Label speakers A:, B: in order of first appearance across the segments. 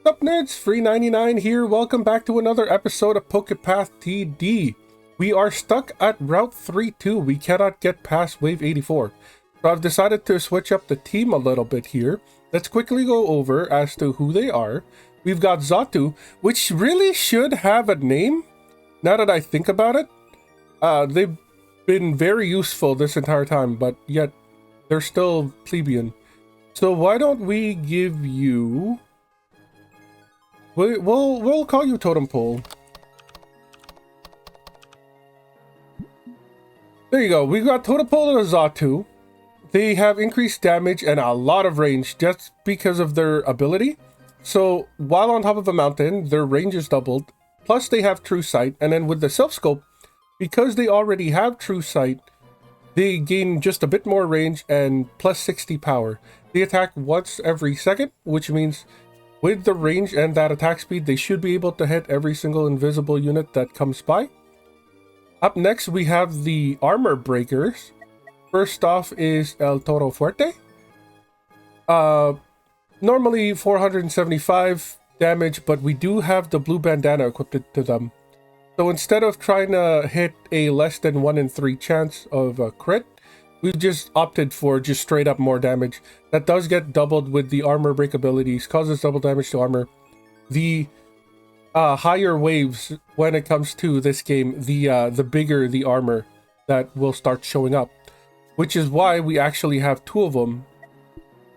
A: Sup Nerds, Free 99 here. Welcome back to another episode of Pokepath TD. We are stuck at Route 32. We cannot get past Wave 84. So I've decided to switch up the team a little bit here. Let's quickly go over as to who they are. We've got Xatu, which really should have a name, now that I think about it. They've been very useful this entire time, but yet they're still plebeian. So why don't we give you... We'll call you Totem Pole. There you go. We've got Totem Pole and Xatu. They have increased damage and a lot of range just because of their ability. So while on top of a mountain, their range is doubled. Plus they have True Sight. And then with the Self Scope, because they already have True Sight, they gain just a bit more range and plus 60 power. They attack once every second, which means with the range and that attack speed, they should be able to hit every single invisible unit that comes by. Up next, we have the Armor Breakers. First off is El Toro Fuerte. Normally 475 damage, but we do have the blue bandana equipped to them. So instead of trying to hit a less than 1 in 3 chance of a crit, we've just opted for just straight up more damage. That does get doubled with the armor break abilities, causes double damage to armor. The higher waves when it comes to this game, the bigger the armor that will start showing up, which is why we actually have 2 of them.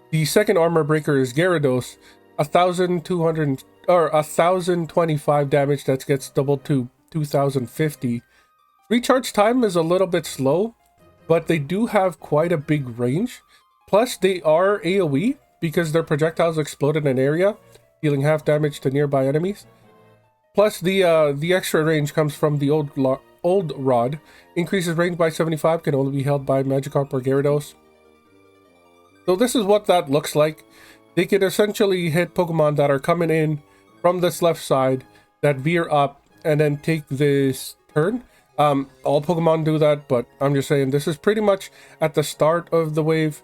A: The second armor breaker is Gyarados, 1,200 or 1,025 damage that gets doubled to 2,050. Recharge time is a little bit slow, but they do have quite a big range. Plus, they are AoE because their projectiles explode in an area, dealing half damage to nearby enemies. Plus, the extra range comes from the old rod. Increases range by 75, can only be held by Magikarp or Gyarados. So this is what that looks like. They can essentially hit Pokemon that are coming in from this left side, that veer up, and then take this turn. All Pokemon do that, but I'm just saying this is pretty much at the start of the wave.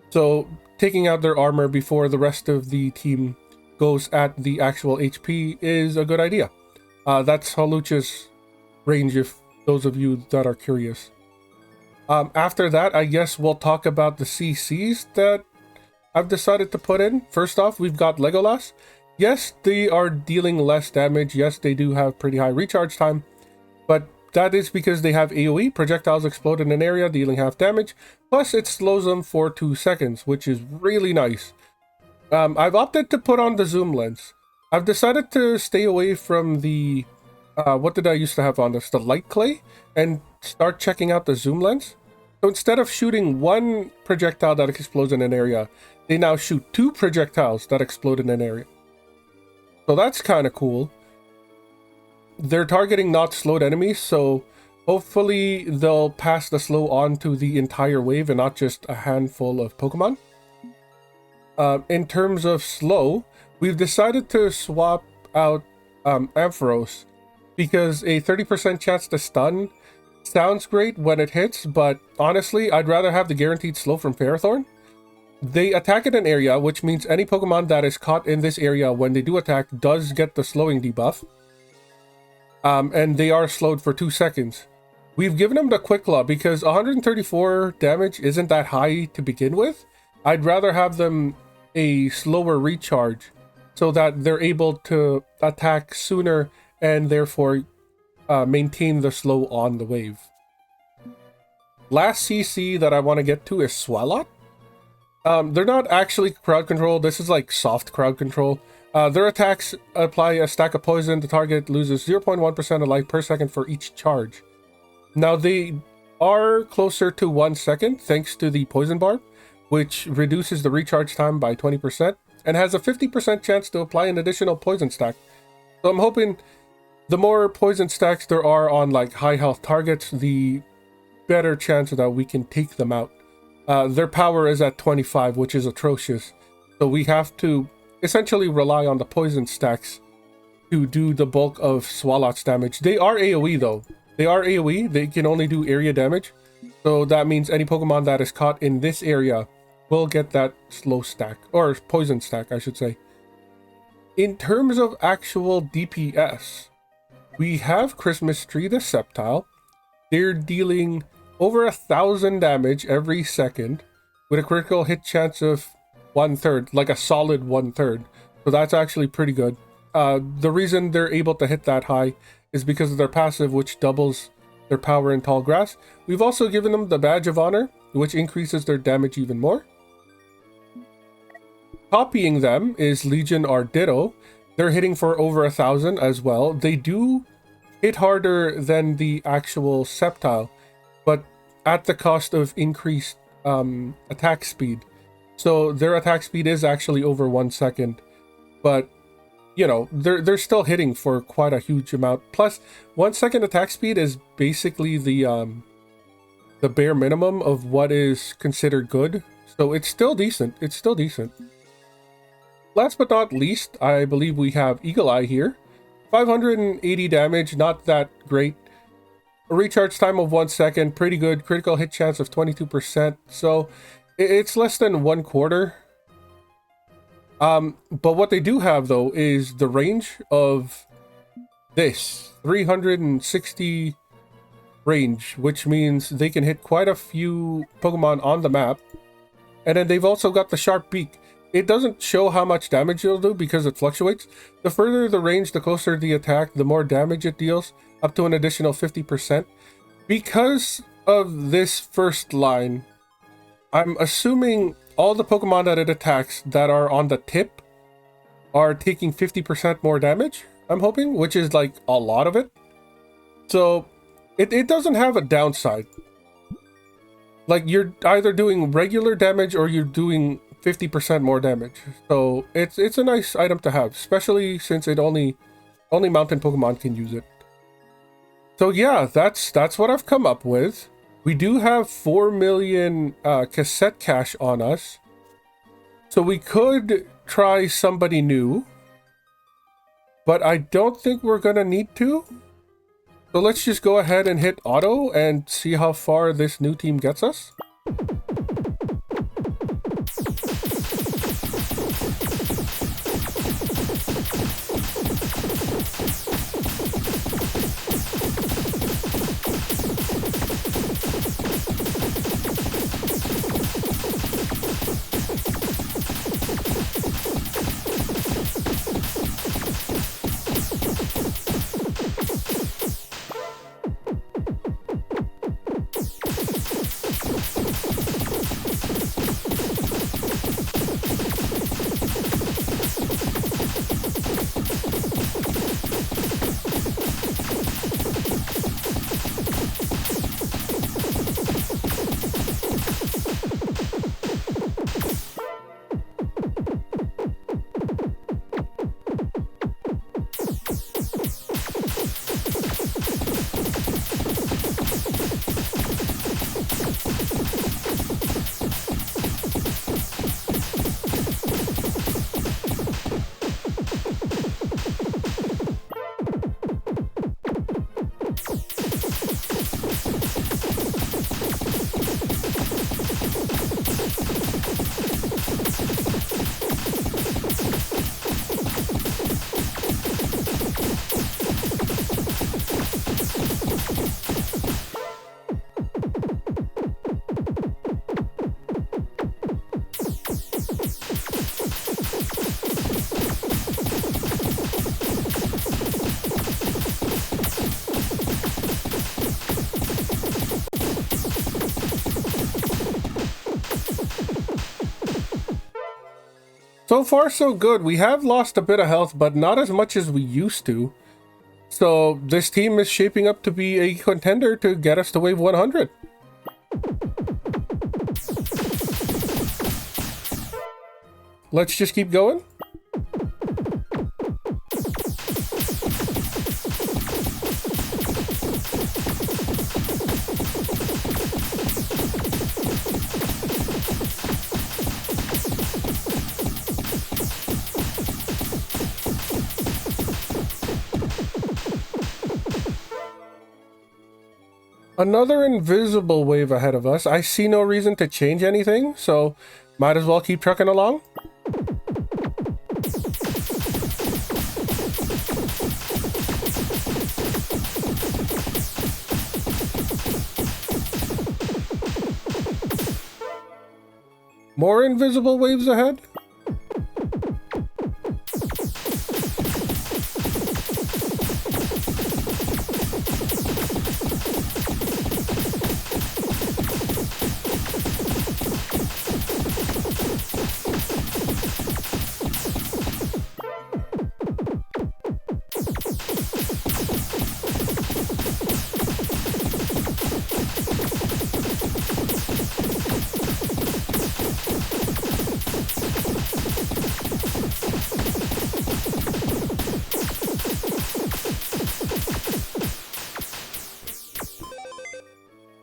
A: So taking out their armor before the rest of the team goes at the actual HP is a good idea. That's Hawlucha's range, if those of you that are curious. After that, I guess we'll talk about the CCs that I've decided to put in. First off, we've got Legolas. Yes, they are dealing less damage. Yes, they do have pretty high recharge time, but that is because they have AoE, projectiles explode in an area, dealing half damage. Plus, it slows them for 2 seconds, which is really nice. I've opted to put on the zoom lens. I've decided to stay away from the... what did I used to have on this? The light clay, and start checking out the zoom lens. So instead of shooting 1 projectile that explodes in an area, they now shoot 2 projectiles that explode in an area. So that's kind of cool. They're targeting not slowed enemies, so hopefully they'll pass the slow on to the entire wave and not just a handful of Pokemon. In terms of slow, we've decided to swap out Ampharos, because a 30% chance to stun sounds great when it hits, but honestly, I'd rather have the guaranteed slow from Ferrothorn. They attack in an area, which means any Pokemon that is caught in this area when they do attack does get the slowing debuff. And they are slowed for 2 seconds. We've given them the Quick Claw because 134 damage isn't that high to begin with. I'd rather have them a slower recharge so that they're able to attack sooner and therefore maintain the slow on the wave. Last CC that I want to get to is Swalot. They're not actually crowd control. This is like soft crowd control. Their attacks apply a stack of poison. The target loses 0.1% of life per second for each charge. Now they are closer to 1 second thanks to the poison barb, which reduces the recharge time by 20% and has a 50% chance to apply an additional poison stack. So I'm hoping the more poison stacks there are on like high health targets, the better chance that we can take them out. Their power is at 25, which is atrocious. So we have to essentially rely on the poison stacks to do the bulk of Swalot's damage. They are AoE though. They are AoE. They can only do area damage. So that means any Pokemon that is caught in this area will get that slow stack, or poison stack, I should say. In terms of actual DPS, we have Christmas Tree the Sceptile. They're dealing over 1,000 damage every second with a critical hit chance of 1/3, like a solid 1/3. So that's actually pretty good. The reason they're able to hit that high is because of their passive, which doubles their power in tall grass. We've also given them the Badge of Honor, which increases their damage even more. Copying them is Legion Arditto. They're hitting for over 1,000 as well. They do hit harder than the actual Sceptile, but at the cost of increased attack speed. So their attack speed is actually over 1 second, but you know, they're still hitting for quite a huge amount. Plus, 1 second attack speed is basically the bare minimum of what is considered good. So it's still decent. It's still decent. Last but not least, I believe we have Eagle Eye here. 580 damage, not that great. A recharge time of 1 second, pretty good. Critical hit chance of 22%. So it's less than 1/4. But what they do have though is the range of this 360 range, which means they can hit quite a few Pokemon on the map. And then they've also got the sharp beak. It doesn't show how much damage it'll do because it fluctuates. The further the range, the closer the attack, the more damage it deals, up to an additional 50%. Because of this first line, I'm assuming all the Pokemon that it attacks that are on the tip are taking 50% more damage, I'm hoping, which is like a lot of it. So it doesn't have a downside. Like, you're either doing regular damage or you're doing 50% more damage. So it's a nice item to have, especially since it only mountain Pokemon can use it. So yeah, that's what I've come up with. We do have 4 million cassette cash on us. So we could try somebody new, but I don't think we're gonna need to. So let's just go ahead and hit auto and see how far this new team gets us. So far, so good. We have lost a bit of health, but not as much as we used to. So this team is shaping up to be a contender to get us to wave 100. Let's just keep going. Another invisible wave ahead of us. I see no reason to change anything, so might as well keep trucking along. More invisible waves ahead?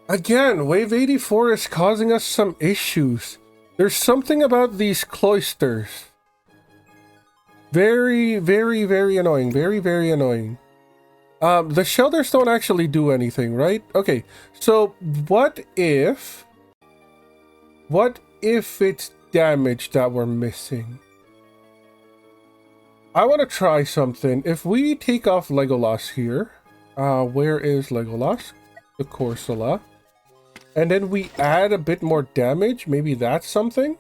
A: Again, wave 84 is causing us some issues. There's something about these cloisters. Very, very, very annoying. Very, very annoying. The shelters don't actually do anything, right? Okay, so what if it's damage that we're missing? I want to try something. If we take off Legolas here, where is Legolas? The Corsola. And then we add a bit more damage. Maybe that's something?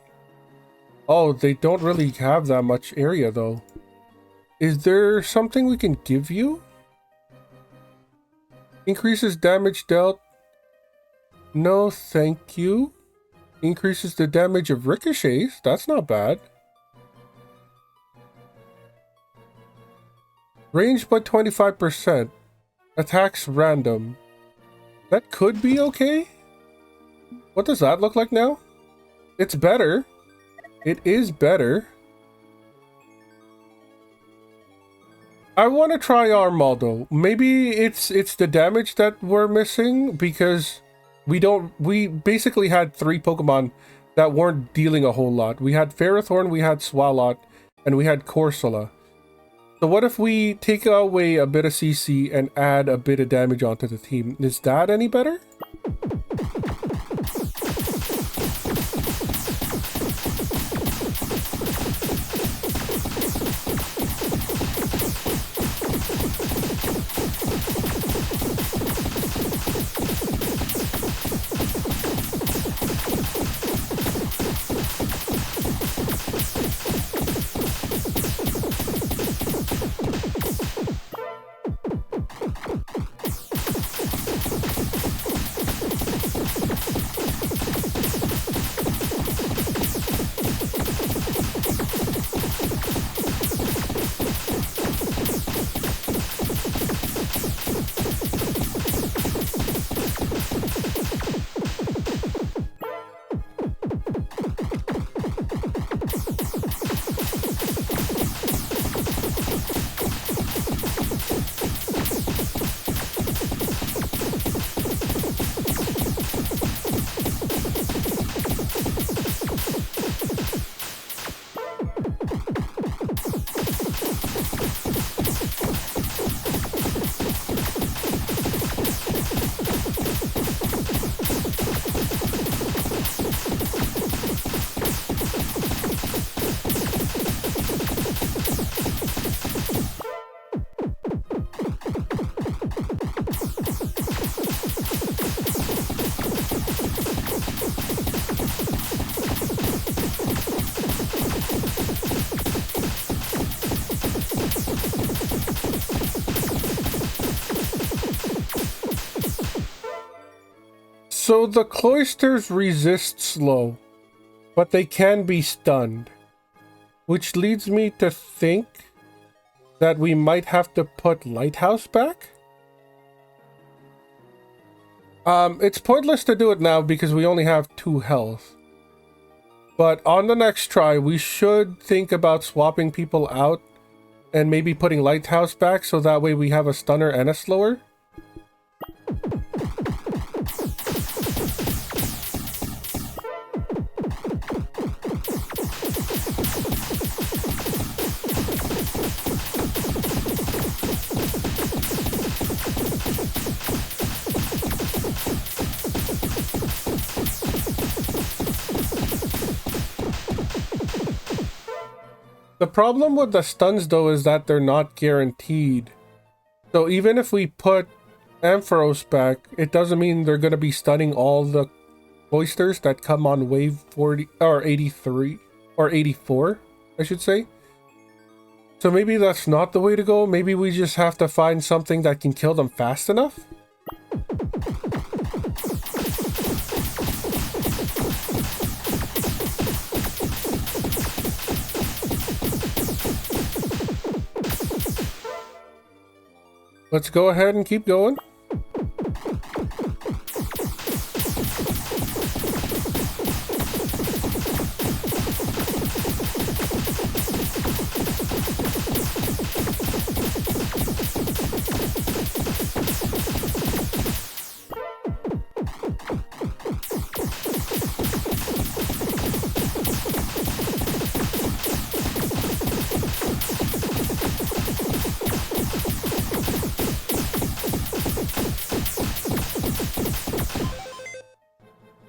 A: Oh, they don't really have that much area, though. Is there something we can give you? Increases damage dealt. No, thank you. Increases the damage of ricochets. That's not bad. Range by 25%. Attacks random. That could be okay. What does that look like now? It's better. It is better. I want to try Armaldo. Maybe it's the damage that we're missing because we basically had 3 Pokemon that weren't dealing a whole lot. We had Ferrothorn, we had Swalot, and we had Corsola. So what if we take away a bit of CC and add a bit of damage onto the team? Is that any better? So the cloisters resist slow, but they can be stunned, which leads me to think that we might have to put Lighthouse back. It's pointless to do it now because we only have 2 health. But on the next try, we should think about swapping people out and maybe putting Lighthouse back so that way we have a stunner and a slower. The problem with the stuns though is that they're not guaranteed. So even if we put Ampharos back, it doesn't mean they're going to be stunning all the oysters that come on wave 40 or 83 or 84, I should say. So maybe that's not the way to go. Maybe we just have to find something that can kill them fast enough. Let's go ahead and keep going.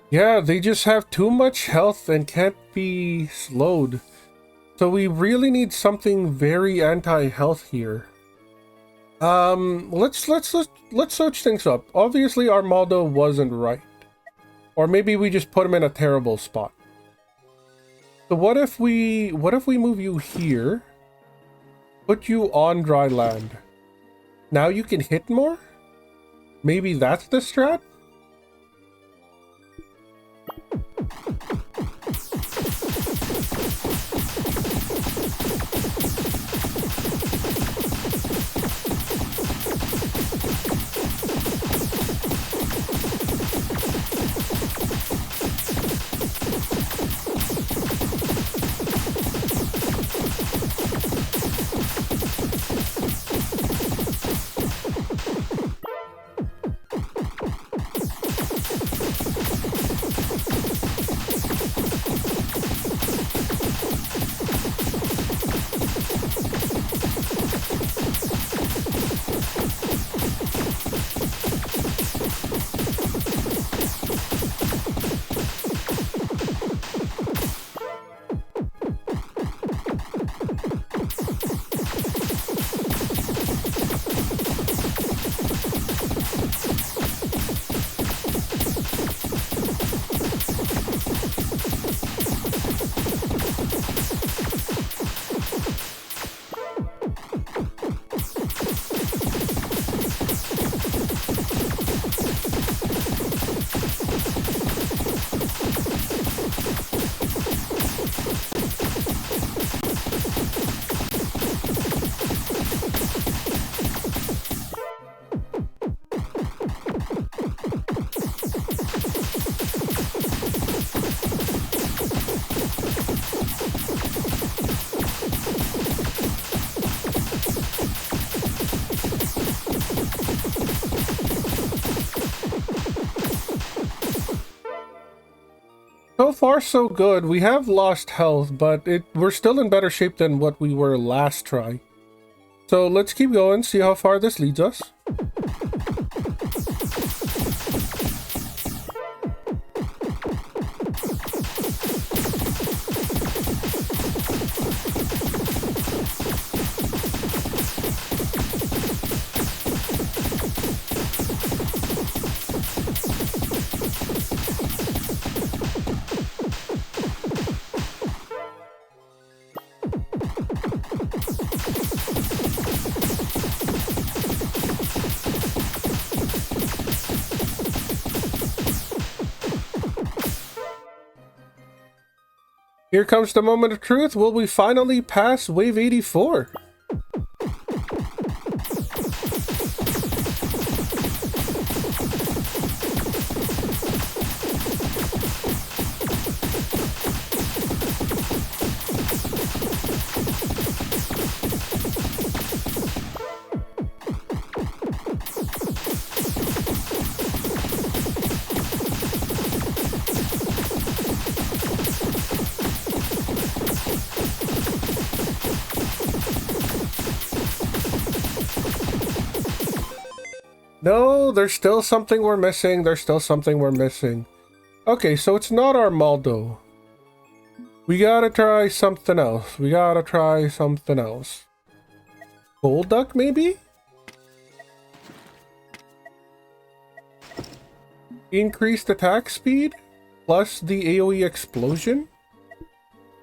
A: Yeah, they just have too much health and can't be slowed. So we really need something very anti-health here. Let's search things up. Obviously Armaldo wasn't right. Or maybe we just put him in a terrible spot. So what if we move you here? Put you on dry land. Now you can hit more? Maybe that's the strat? So far, so good. We have lost health, but we're still in better shape than what we were last try. So let's keep going, see how far this leads us. Here comes the moment of truth. Will we finally pass wave 84? No, there's still something we're missing. There's still something we're missing. Okay, so it's not Armaldo. We gotta try something else. We gotta try something else. Golduck, maybe? Increased attack speed? plus the AoE explosion.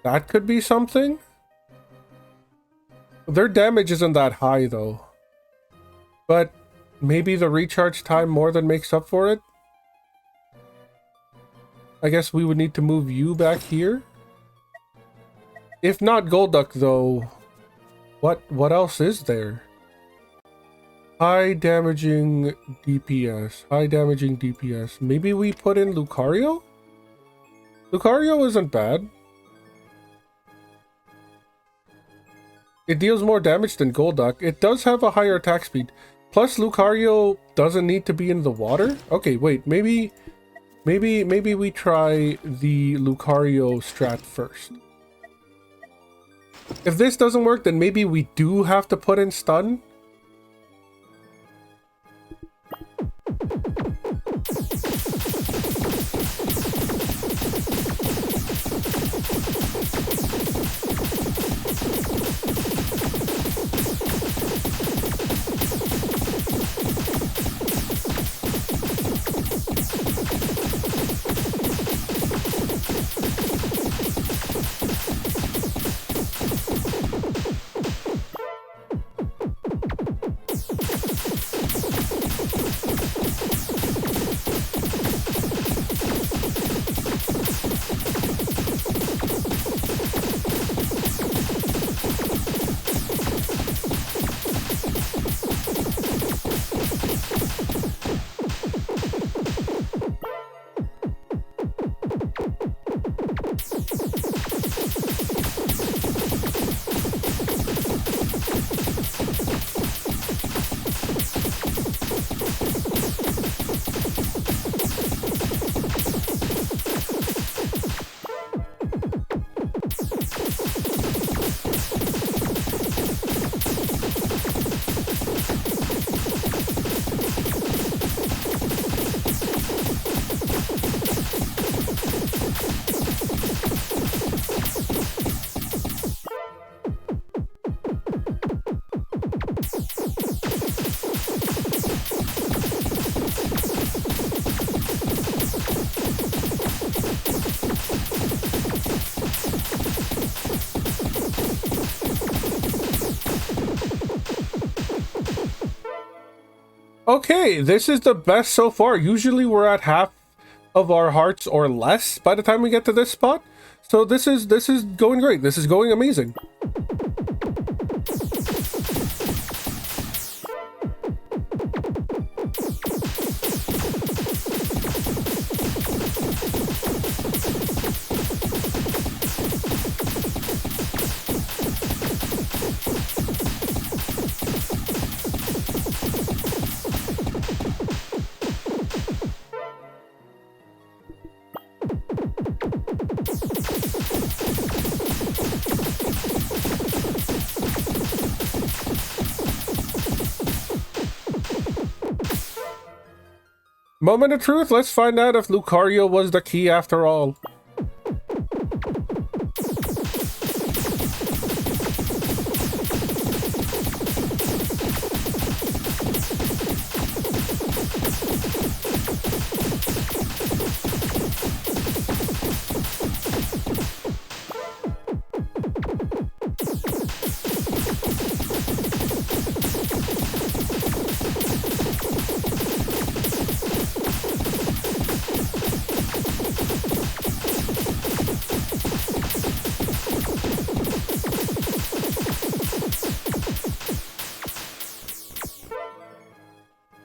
A: That could be something. Their damage isn't that high though. But maybe the recharge time more than makes up for it. I guess we would need to move you back here. If not Golduck though, what else is there? High damaging DPS. High damaging DPS. Maybe we put in Lucario? Lucario isn't bad. It deals more damage than Golduck. It does have a higher attack speed. Plus Lucario doesn't need to be in the water. Okay, wait, maybe we try the Lucario strat first. If this doesn't work, then maybe we do have to put in stun. Okay, this is the best so far. Usually we're at half of our hearts or less by the time we get to this spot. So this is going great. This is going amazing. Moment of truth, let's find out if Lucario was the key after all.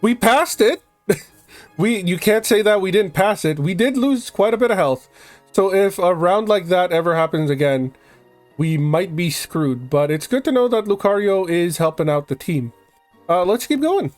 A: We passed it. You can't say that we didn't pass it. We did lose quite a bit of health. So if a round like that ever happens again, we might be screwed. But it's good to know that Lucario is helping out the team. Let's keep going.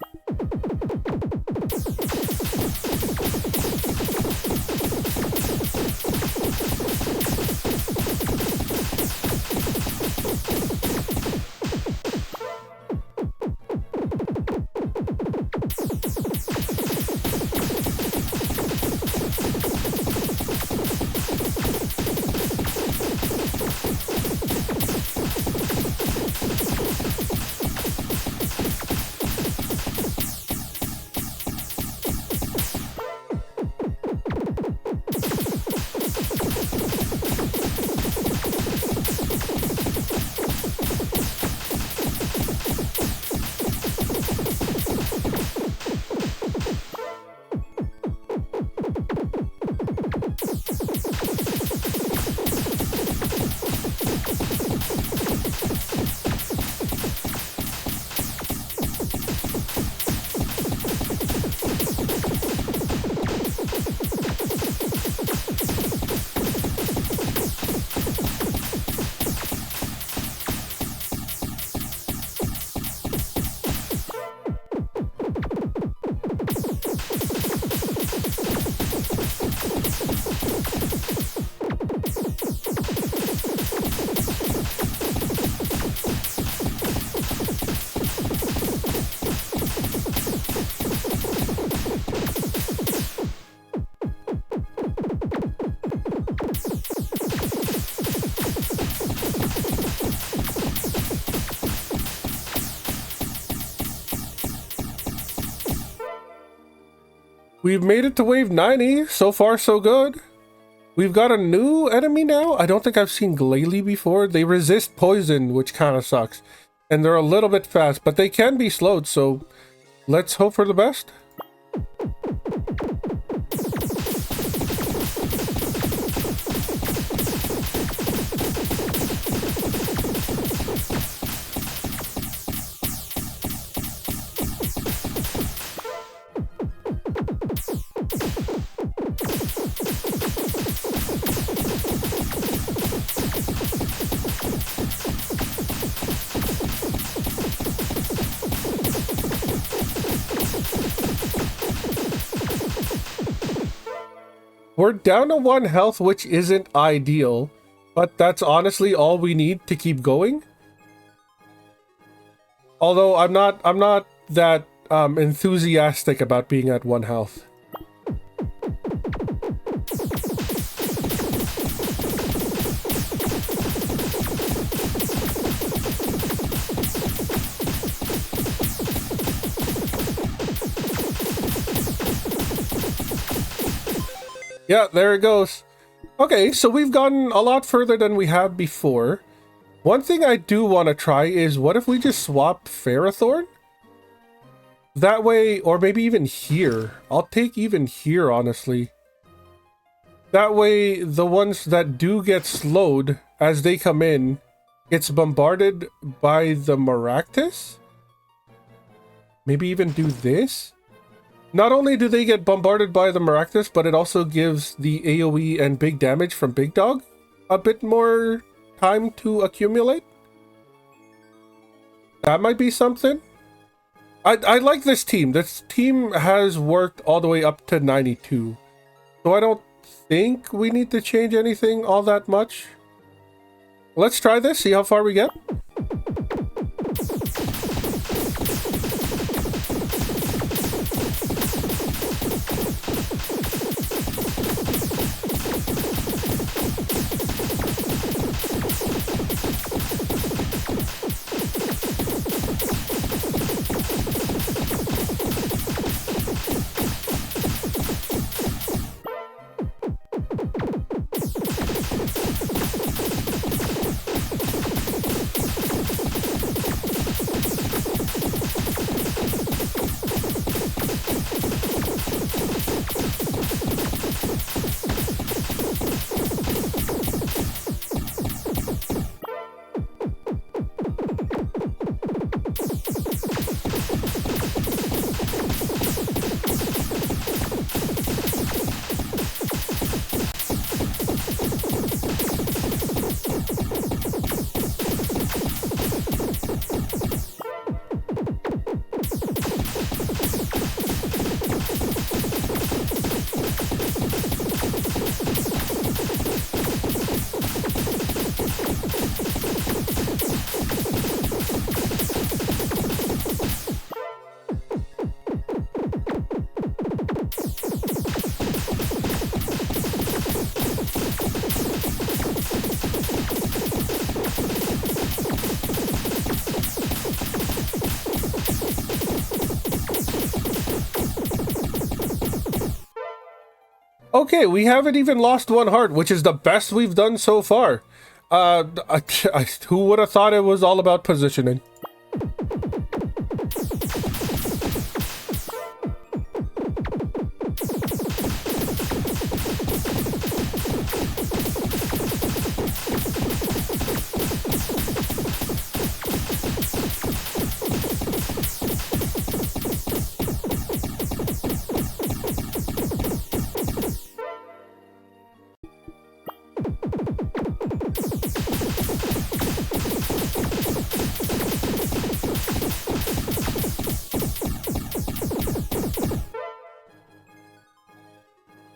A: We've made it to wave 90. So far, so good. We've got a new enemy now. I don't think I've seen Glalie before. They resist poison, which kind of sucks. And they're a little bit fast, but they can be slowed, so let's hope for the best. We're down to 1 health, which isn't ideal, but that's honestly all we need to keep going. Although I'm not that enthusiastic about being at 1 health. Yeah, there it goes. Okay, so we've gotten a lot further than we have before. One thing I do want to try is, what if we just swap Ferrothorn? That way, or maybe even here. I'll take even here, honestly. That way, the ones that do get slowed as they come in, it's bombarded by the Maractus? Maybe even do this? Not only do they get bombarded by the Maractus, but it also gives the AoE and big damage from Big Dog a bit more time to accumulate. That might be something. I like this team. This team has worked all the way up to 92. So I don't think we need to change anything all that much. Let's try this, see how far we get. Okay, we haven't even lost 1 heart, which is the best we've done so far. Who would have thought it was all about positioning?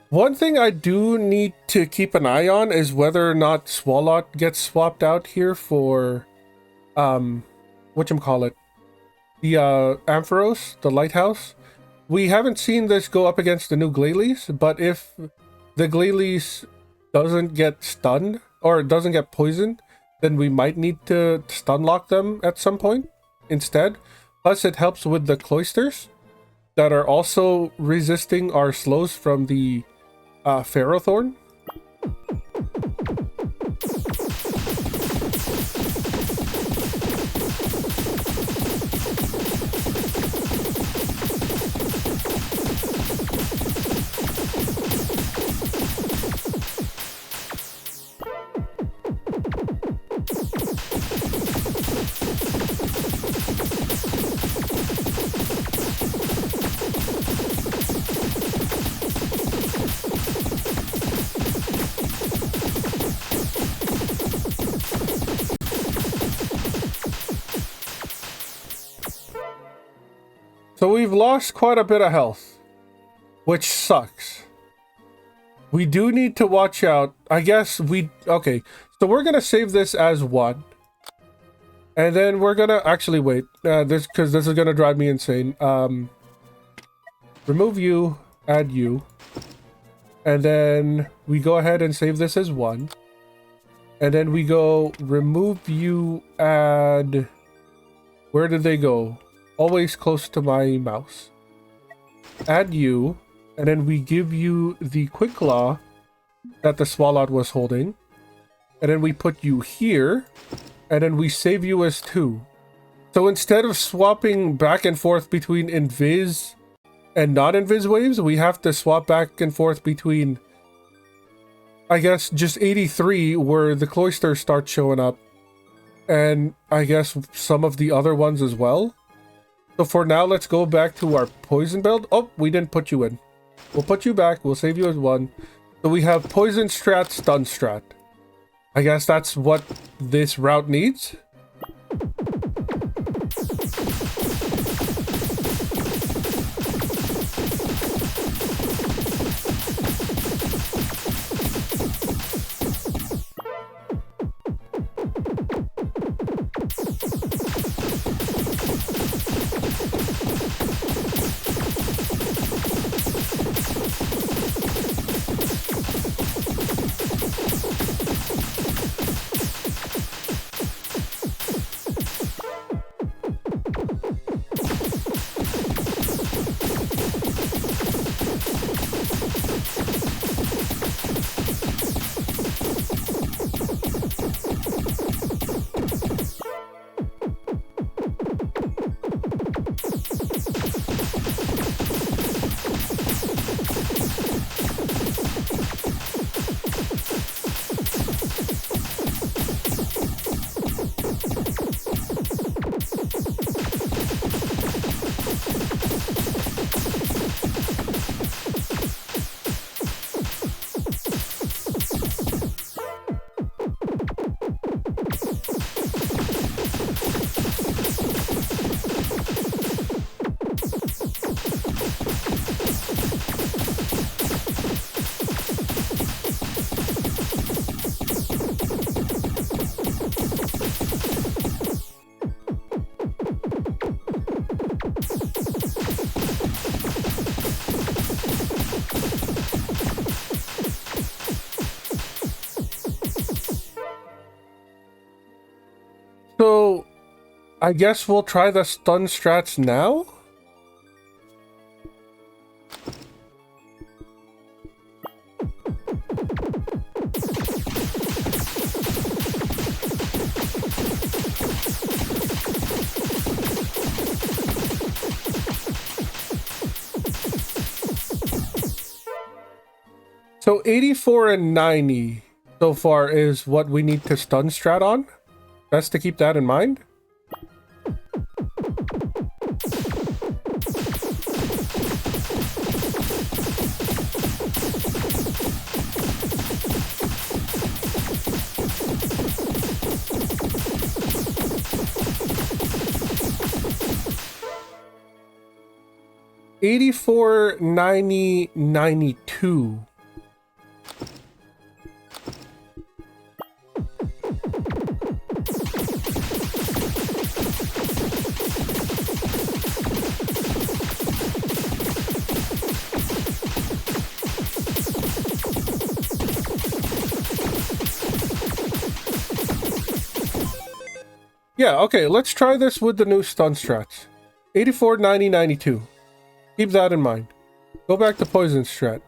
A: One thing I do need to keep an eye on is whether or not Swalot gets swapped out here for, whatchamacallit, the Ampharos, the Lighthouse. We haven't seen this go up against the new Glalies, but if the Glalies doesn't get stunned, or doesn't get poisoned, then we might need to stun lock them at some point instead. Plus, it helps with the cloisters. that are also resisting our slows from the Ferrothorn. So we've lost quite a bit of health, which sucks. We do need to watch out. I guess okay, so we're gonna save this as 1. And then we're gonna actually wait, because this is gonna drive me insane. Remove you, add you. And then we go ahead and save this as 1. And then we go remove you, add, where did they go? Always close to my mouse. Add you, and then we give you the Quick Claw that the Swalot was holding. And then we put you here, and then we save you as 2. So instead of swapping back and forth between Invis and non-Invis waves, we have to swap back and forth between, I guess, just 83, where the Cloisters start showing up, and I guess some of the other ones as well. So for now, let's go back to our poison build. Oh, we didn't put you in. We'll put you back. We'll save you as 1. So we have poison strat, stun strat. I guess that's what this route needs. So, I guess we'll try the stun strats now? So 84 and 90 so far is what we need to stun strat on. Best to keep that in mind. $84, $90, $92. Yeah, okay, let's try this with the new stun strats. 84, 90, 92. Keep that in mind. Go back to poison strat.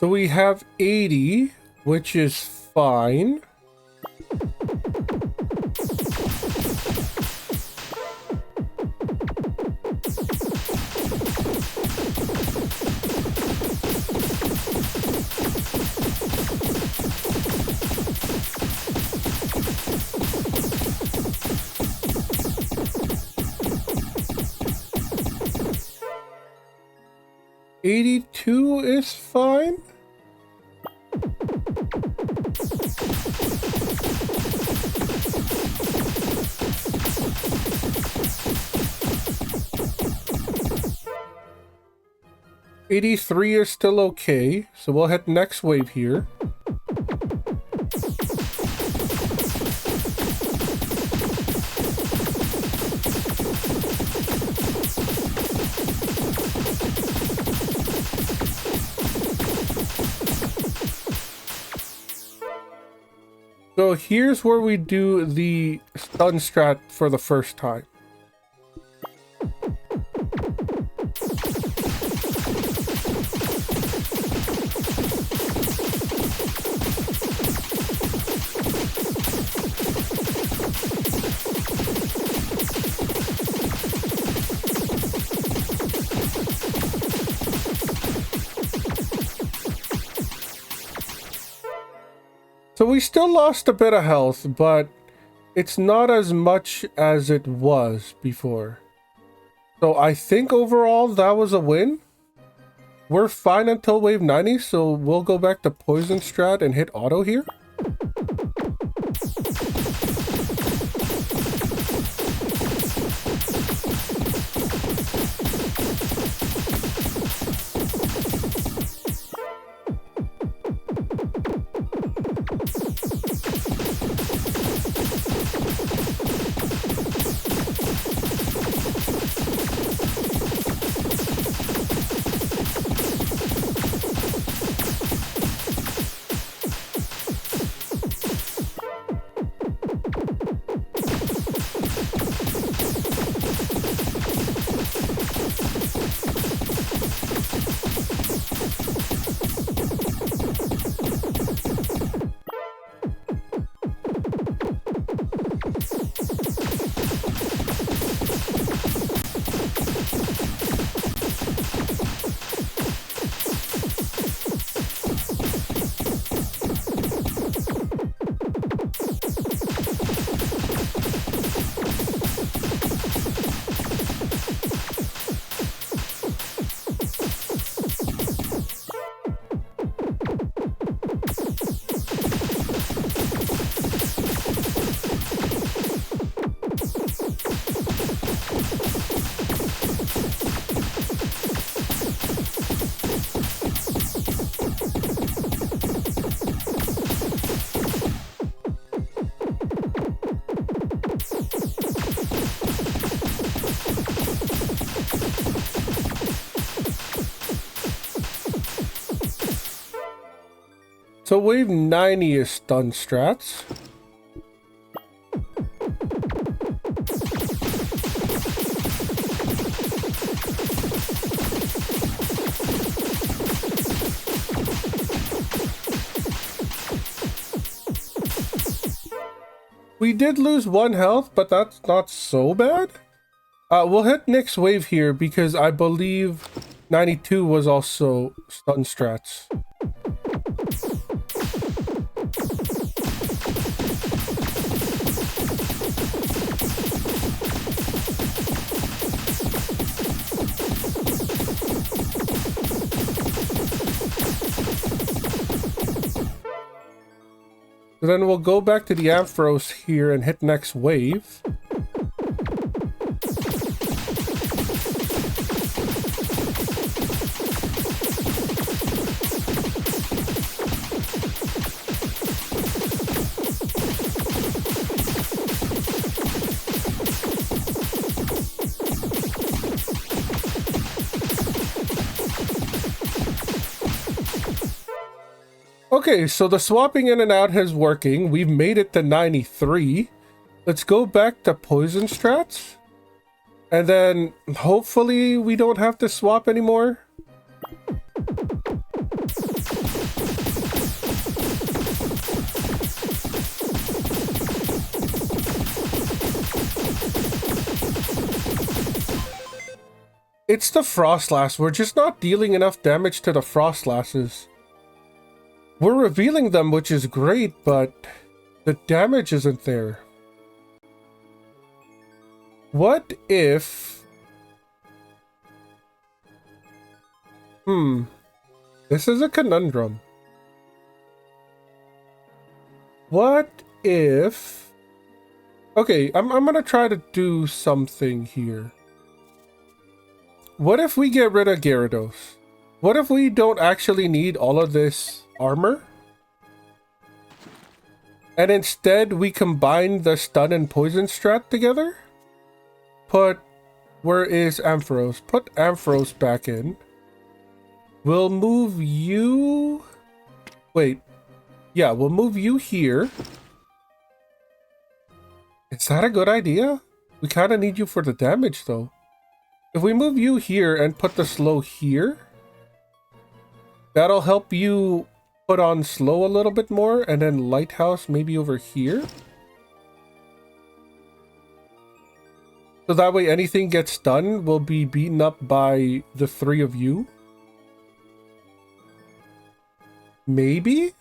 A: So we have 80, which is fine. $82 is fine. $83 is still okay, so we'll hit next wave here. So here's where we do the stun strat for the first time. So we still lost a bit of health, but it's not as much as it was before. So I think overall that was a win. We're fine until wave 90, so we'll go back to poison strat and hit auto here. So wave 90 is stun strats. We did lose 1 health, but that's not so bad. We'll hit next wave here because I believe 92 was also stun strats. So then we'll go back to the Ampharos here and hit next wave. Okay, so the swapping in and out is working. We've made it to 93. Let's go back to poison strats. And then hopefully we don't have to swap anymore. It's the Frostlass. We're just not dealing enough damage to the Frostlasses. We're revealing them, which is great, but the damage isn't there. What if... This is a conundrum. What if... Okay, I'm gonna try to do something here. What if we get rid of Gyarados? What if we don't actually need all of this armor? And instead we combine the stun and poison strat together? Where is Ampharos? Put Ampharos back in. We'll move you... Wait. Yeah, we'll move you here. Is that a good idea? We kind of need you for the damage though. If we move you here and put the slow here, that'll help you put on slow a little bit more, and then Lighthouse maybe over here. So that way anything gets done will be beaten up by the 3 of you. Maybe?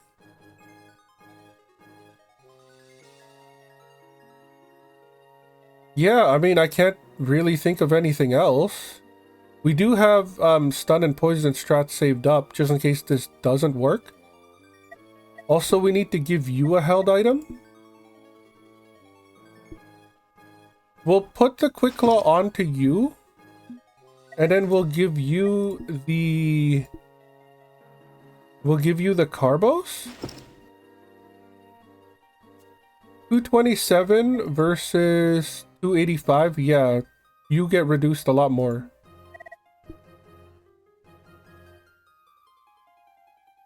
A: Yeah, I mean, I can't really think of anything else. We do have stun and poison strats saved up just in case this doesn't work. Also, we need to give you a held item. We'll put the Quick Claw onto you, and then we'll give you the Carbos. 227 versus 285. Yeah, you get reduced a lot more.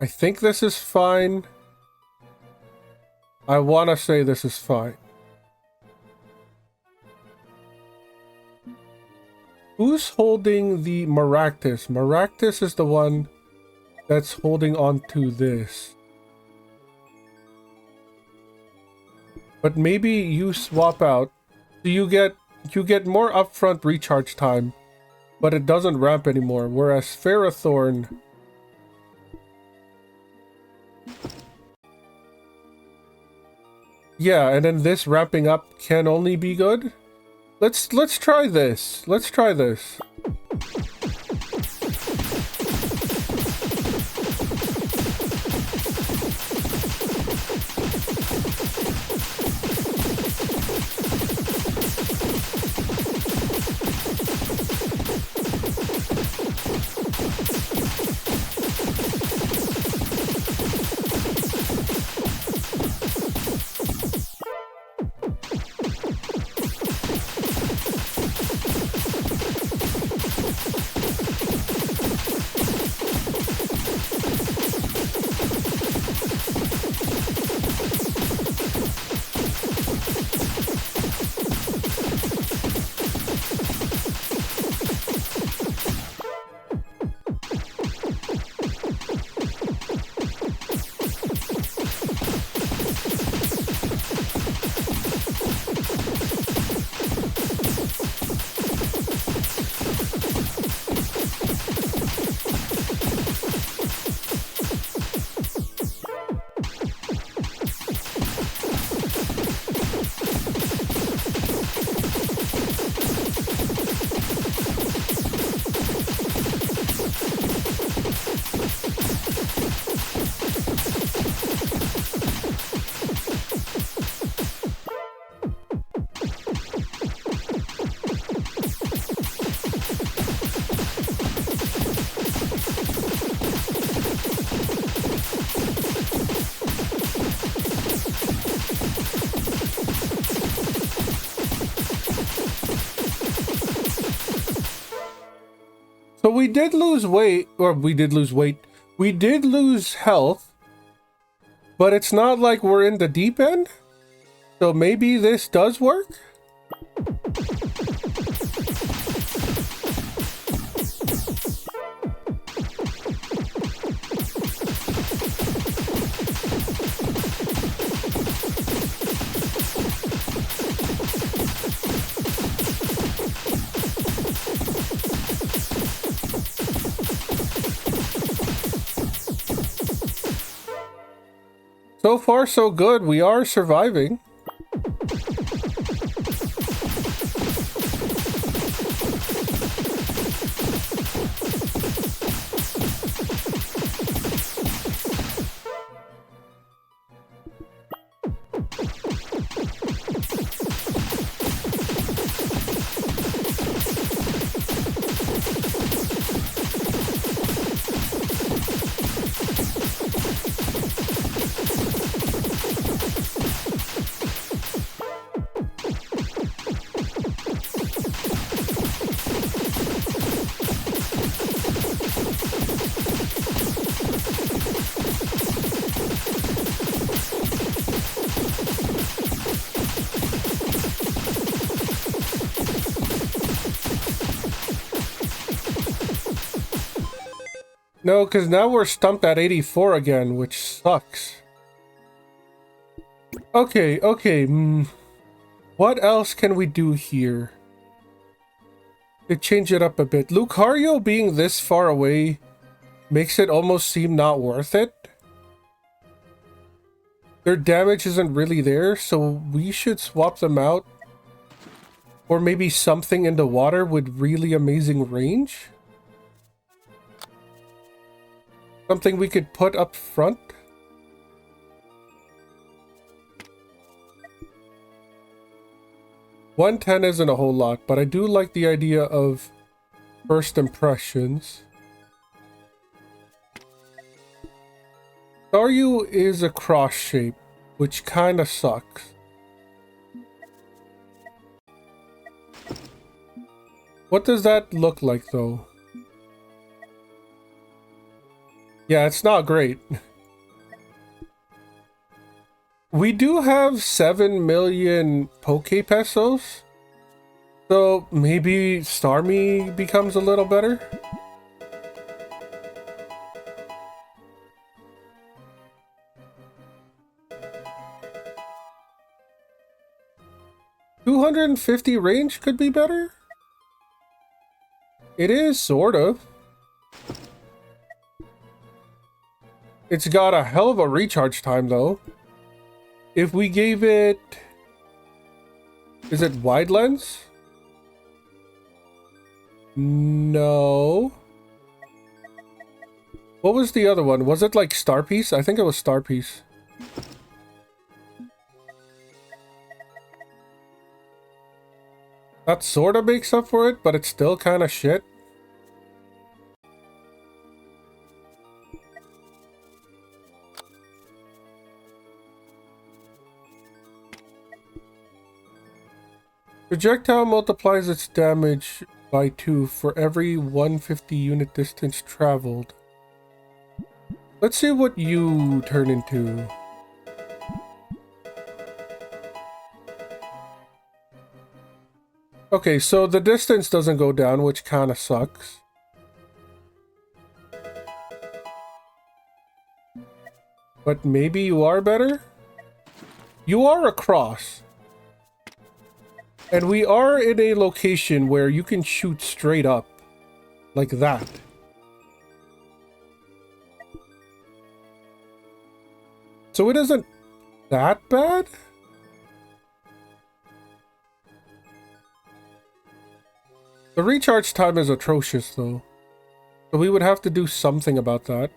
A: I think this is fine. I want to say this is fine. Who's holding the Maractus? Maractus is the one that's holding on to this. But maybe you swap out. So you get more upfront recharge time, but it doesn't ramp anymore. Whereas Ferrothorn... Yeah, and then this ramping up can only be good. Let's try this. Let's try this. So we did lose weight, or we did lose weight. We did lose health, but it's not like we're in the deep end. So maybe this does work? So far, so good. We are surviving. No, because now we're stumped at 84 again, which sucks. Okay, okay. What else can we do here? To change it up a bit. Lucario being this far away makes it almost seem not worth it. Their damage isn't really there, so we should swap them out. Or maybe something in the water with really amazing range. Something we could put up front. $110 isn't a whole lot, but I do like the idea of first impressions. Staryu is a cross shape, which kind of sucks. What does that look like, though? Yeah, it's not great. We do have 7 million Pokepesos, so maybe Starmie becomes a little better. $250 range could be better. It is, sort of. It's got a hell of a recharge time, though. If we gave it... Is it wide lens? No. What was the other one? Was it like Star Piece? I think it was Star Piece. That sort of makes up for it, but it's still kind of shit. Projectile multiplies its damage by 2 for every 150 unit distance traveled. Let's see what you turn into. Okay, so the distance doesn't go down, which kind of sucks. But maybe you are better? You are a cross. And we are in a location where you can shoot straight up. Like that. So it isn't that bad? The recharge time is atrocious, though. So we would have to do something about that.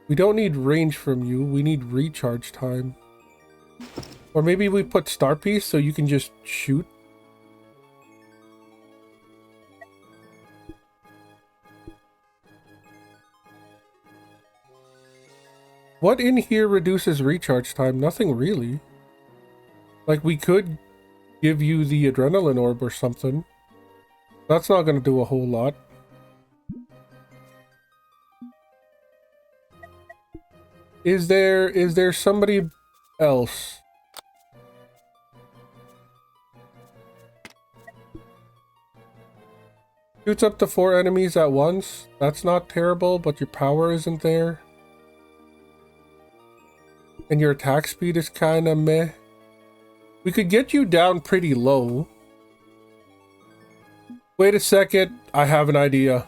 A: We don't need range from you, we need recharge time. Or maybe we put Star Piece so you can just shoot. What in here reduces recharge time? Nothing really. Like, we could give you the adrenaline orb or something. That's not going to do a whole lot. Is there somebody else? Shoots up to 4 enemies at once. That's not terrible, but your power isn't there. And your attack speed is kind of meh. We could get you down pretty low. Wait a second, I have an idea.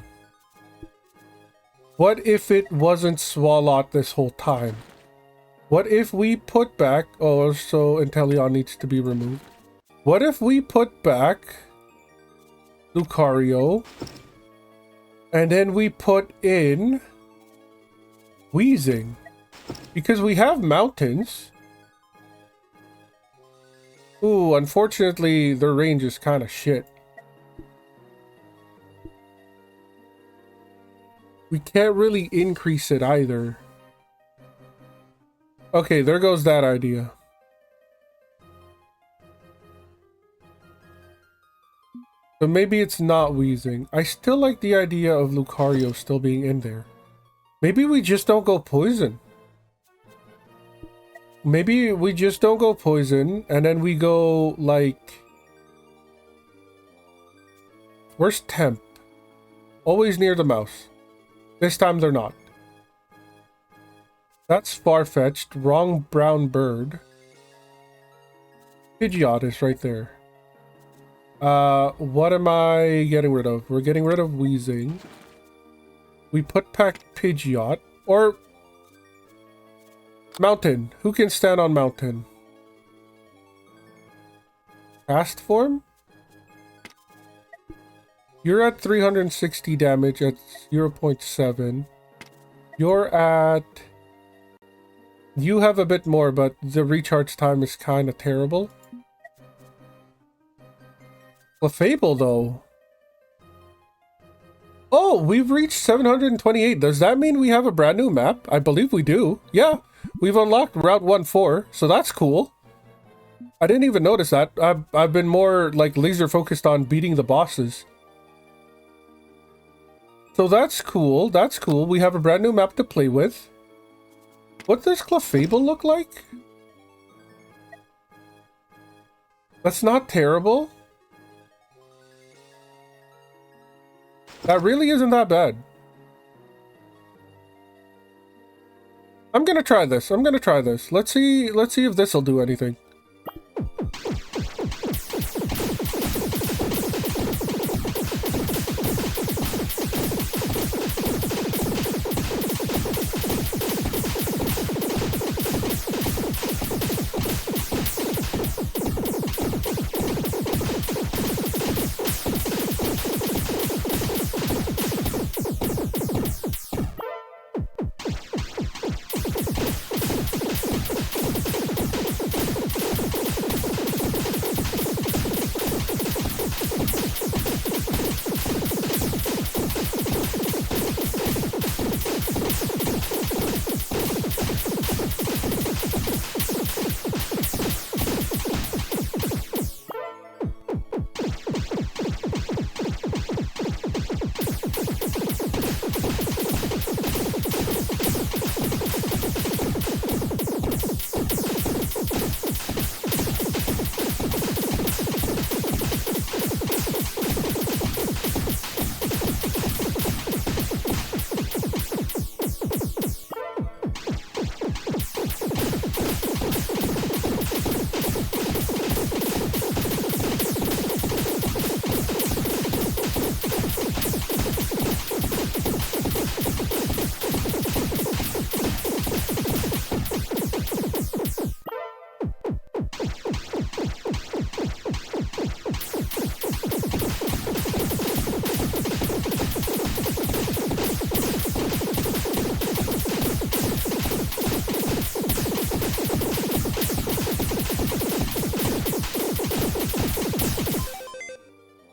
A: What if it wasn't Swalot this whole time? What if we put back... Oh, so Inteleon needs to be removed. What if we put back Lucario, and then we put in Weezing? Because we have mountains. Ooh, unfortunately, their range is kind of shit. We can't really increase it either. Okay, there goes that idea. So maybe it's not Weezing. I still like the idea of Lucario still being in there. Maybe we just don't go poison. Maybe we just don't go poison, and then we go, like... Where's Temp? Always near the mouse. This time they're not. That's far-fetched. Wrong brown bird. Pidgeot is right there. What am I getting rid of? We're getting rid of Weezing. We put back Pidgeot. Or... Mountain. Who can stand on Mountain? Fast form? You're at 360 damage at 0.7. You're at... You have a bit more, but the recharge time is kind of terrible. Clefable, though. Oh, we've reached 728. Does that mean we have a brand new map? I believe we do. Yeah, we've unlocked Route 1-4, so that's cool. I didn't even notice that. I've been more, like, laser focused on beating the bosses. So that's cool. That's cool. We have a brand new map to play with. What does Clefable look like? That's not terrible. That really isn't that bad. I'm gonna try this. I'm gonna try this. Let's see if this'll do anything.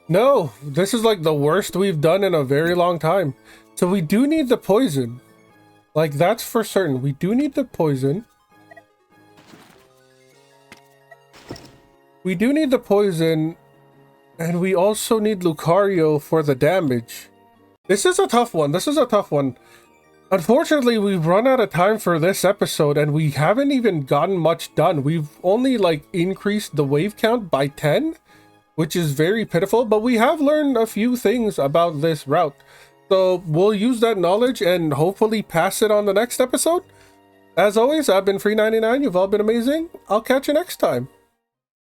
A: No, this is like the worst we've done in a very long time. So we do need the poison. Like, that's for certain. We do need the poison. We do need the poison. And we also need Lucario for the damage. This is a tough one. This is a tough one. Unfortunately, we've run out of time for this episode and we haven't even gotten much done. We've only like increased the wave count by 10, which is very pitiful, but we have learned a few things about this route. So we'll use that knowledge and hopefully pass it on the next episode. As always, I've been Free99. You've all been amazing. I'll catch you next time.